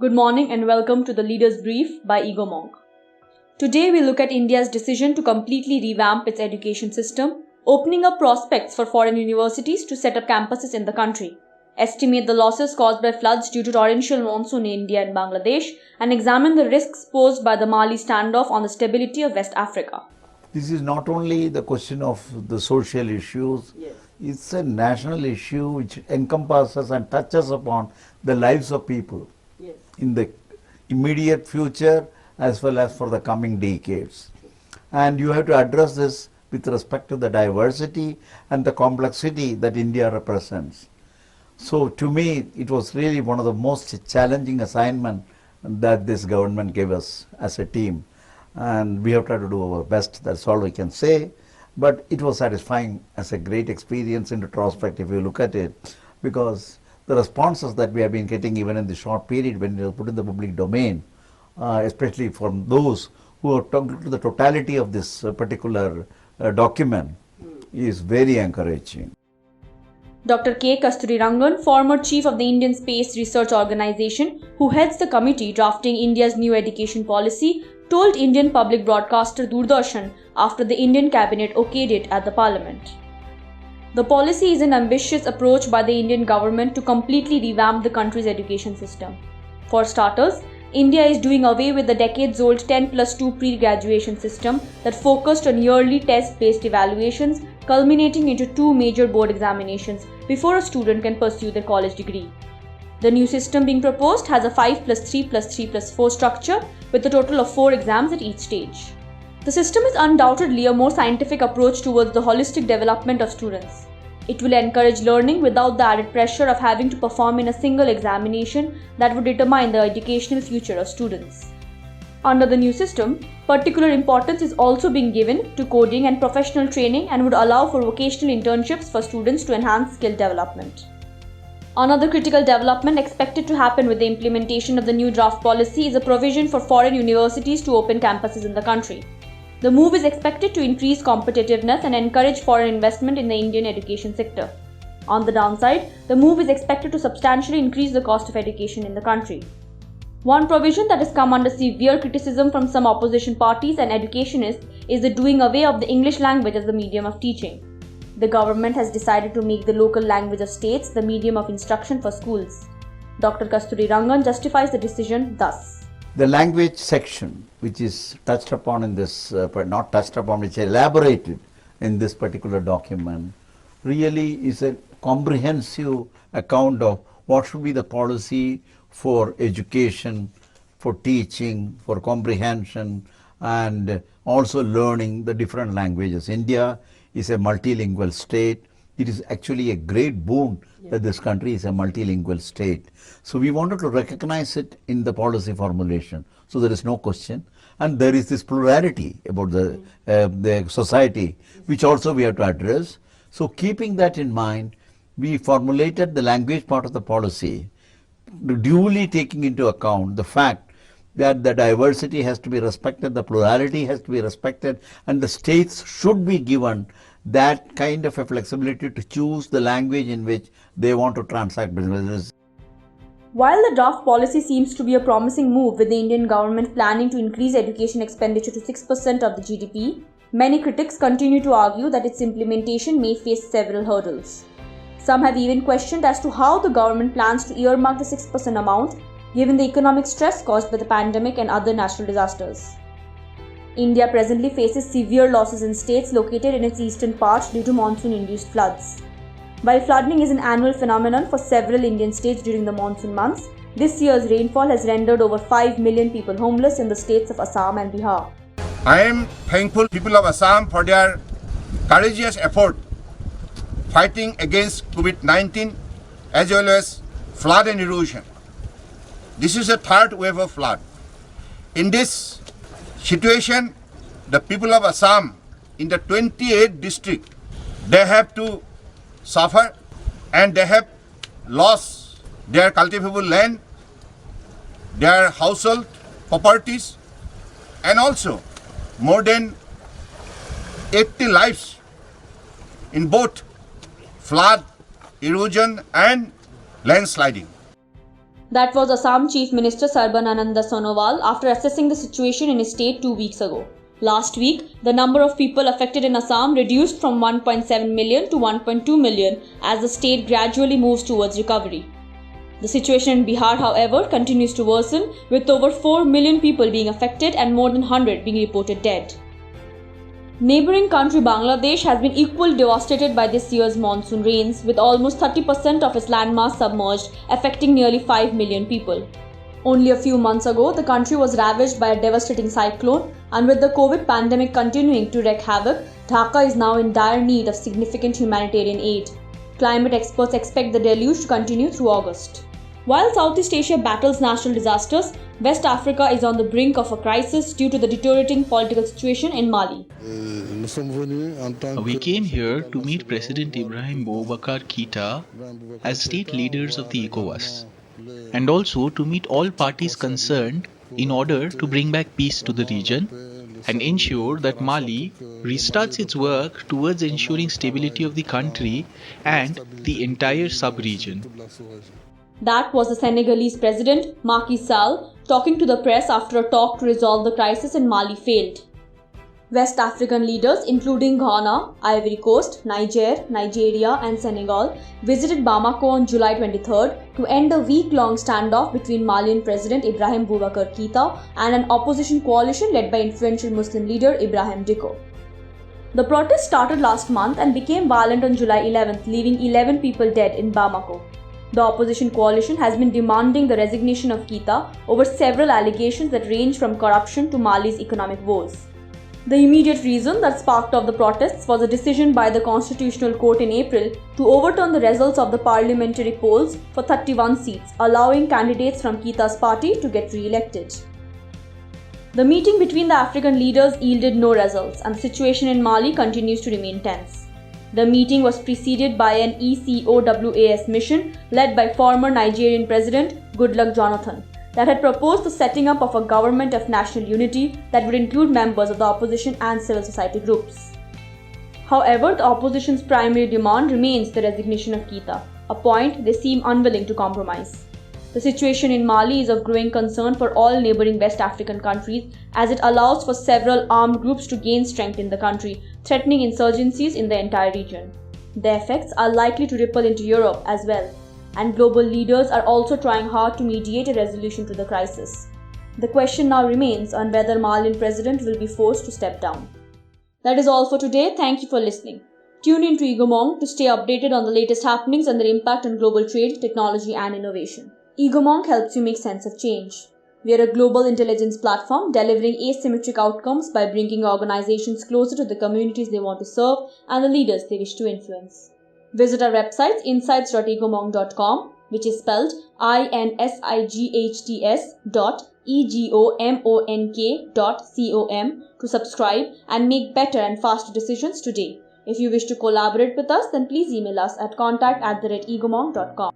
Good morning and welcome to the Leaders Brief by Ego Monk. Today we look at India's decision to completely revamp its education system, opening up prospects for foreign universities to set up campuses in the country, estimate the losses caused by floods due to torrential monsoon in India and Bangladesh, and examine the risks posed by the Mali standoff on the stability of West Africa. This is not only the question of the social issues, it's a national issue which encompasses and touches upon the lives of people in the immediate future as well as for the coming decades. And you have to address this with respect to the diversity and the complexity that India represents. So to me, it was really one of the most challenging assignments that this government gave us as a team. And we have tried to do our best, that's all we can say. But it was satisfying as a great experience in retrospect if you look at it, because the responses that we have been getting even in the short period when it was put in the public domain, especially from those who are talking to the totality of this particular document, is very encouraging. Dr. K. Kasturirangan, former chief of the Indian Space Research Organization, who heads the committee drafting India's new education policy, told Indian public broadcaster Doordarshan after the Indian cabinet okayed it at the parliament. The policy is an ambitious approach by the Indian government to completely revamp the country's education system. For starters, India is doing away with the decades-old 10+2 pre-graduation system that focused on yearly test-based evaluations, culminating into two major board examinations before a student can pursue their college degree. The new system being proposed has a 5+3+3+4 structure with a total of 4 exams at each stage. The system is undoubtedly a more scientific approach towards the holistic development of students. It will encourage learning without the added pressure of having to perform in a single examination that would determine the educational future of students. Under the new system, particular importance is also being given to coding and professional training and would allow for vocational internships for students to enhance skill development. Another critical development expected to happen with the implementation of the new draft policy is a provision for foreign universities to open campuses in the country. The move is expected to increase competitiveness and encourage foreign investment in the Indian education sector. On the downside, the move is expected to substantially increase the cost of education in the country. One provision that has come under severe criticism from some opposition parties and educationists is the doing away of the English language as the medium of teaching. The government has decided to make the local language of states the medium of instruction for schools. Dr. Kasturirangan justifies the decision thus. The language section, which is touched upon in this, not touched upon, which is elaborated in this particular document, really is a comprehensive account of what should be the policy for education, for teaching, for comprehension, and also learning the different languages. India is a multilingual state. It is actually a great boon that this country is a multilingual state. So we wanted to recognize it in the policy formulation. So there is no question. And there is this plurality about the society, which also we have to address. So keeping that in mind, we formulated the language part of the policy, duly taking into account the fact that the diversity has to be respected, the plurality has to be respected, and the states should be given that kind of a flexibility to choose the language in which they want to transact business. While the draft policy seems to be a promising move with the Indian government planning to increase education expenditure to 6% of the GDP, many critics continue to argue that its implementation may face several hurdles. Some have even questioned as to how the government plans to earmark the 6% amount given the economic stress caused by the pandemic and other natural disasters. India presently faces severe losses in states located in its eastern part due to monsoon-induced floods. While flooding is an annual phenomenon for several Indian states during the monsoon months, this year's rainfall has rendered over 5 million people homeless in the states of Assam and Bihar. I am thankful to people of Assam for their courageous effort fighting against COVID-19 as well as flood and erosion. This is a third wave of flood. In this situation, the people of Assam in the 28 districts, they have to suffer and they have lost their cultivable land, their household properties, and also more than 80 lives in both flood, erosion and landsliding. That was Assam Chief Minister Sarbanananda Sonowal after assessing the situation in his state 2 weeks ago. Last week, the number of people affected in Assam reduced from 1.7 million to 1.2 million as the state gradually moves towards recovery. The situation in Bihar, however, continues to worsen, with over 4 million people being affected and more than 100 being reported dead. Neighbouring country Bangladesh has been equally devastated by this year's monsoon rains, with almost 30% of its landmass submerged, affecting nearly 5 million people. Only a few months ago, the country was ravaged by a devastating cyclone, and with the COVID pandemic continuing to wreak havoc, Dhaka is now in dire need of significant humanitarian aid. Climate experts expect the deluge to continue through August. While Southeast Asia battles natural disasters, West Africa is on the brink of a crisis due to the deteriorating political situation in Mali. We came here to meet President Ibrahim Boubacar Keïta as state leaders of the ECOWAS, and also to meet all parties concerned in order to bring back peace to the region and ensure that Mali restarts its work towards ensuring stability of the country and the entire sub-region. That was the Senegalese president, Macky Sall, talking to the press after a talk to resolve the crisis in Mali failed. West African leaders including Ghana, Ivory Coast, Nigeria and Senegal visited Bamako on July 23rd to end a week-long standoff between Malian President Ibrahim Boubacar Keïta and an opposition coalition led by influential Muslim leader Ibrahim Dicko. The protest started last month and became violent on July 11th, leaving 11 people dead in Bamako. The opposition coalition has been demanding the resignation of Keïta over several allegations that range from corruption to Mali's economic woes. The immediate reason that sparked off the protests was a decision by the Constitutional Court in April to overturn the results of the parliamentary polls for 31 seats, allowing candidates from Keïta's party to get re-elected. The meeting between the African leaders yielded no results, and the situation in Mali continues to remain tense. The meeting was preceded by an ECOWAS mission led by former Nigerian President Goodluck Jonathan that had proposed the setting up of a government of national unity that would include members of the opposition and civil society groups. However, the opposition's primary demand remains the resignation of Keïta, a point they seem unwilling to compromise. The situation in Mali is of growing concern for all neighbouring West African countries as it allows for several armed groups to gain strength in the country, threatening insurgencies in the entire region. The effects are likely to ripple into Europe as well, and global leaders are also trying hard to mediate a resolution to the crisis. The question now remains on whether Malian president will be forced to step down. That is all for today. Thank you for listening. Tune in to Egomong to stay updated on the latest happenings and their impact on global trade, technology and innovation. Egomong helps you make sense of change. We are a global intelligence platform delivering asymmetric outcomes by bringing organizations closer to the communities they want to serve and the leaders they wish to influence. Visit our website insights.egomong.com, which is spelled insights.egomong.com to subscribe and make better and faster decisions today. If you wish to collaborate with us, then please email us at contact@egomong.com.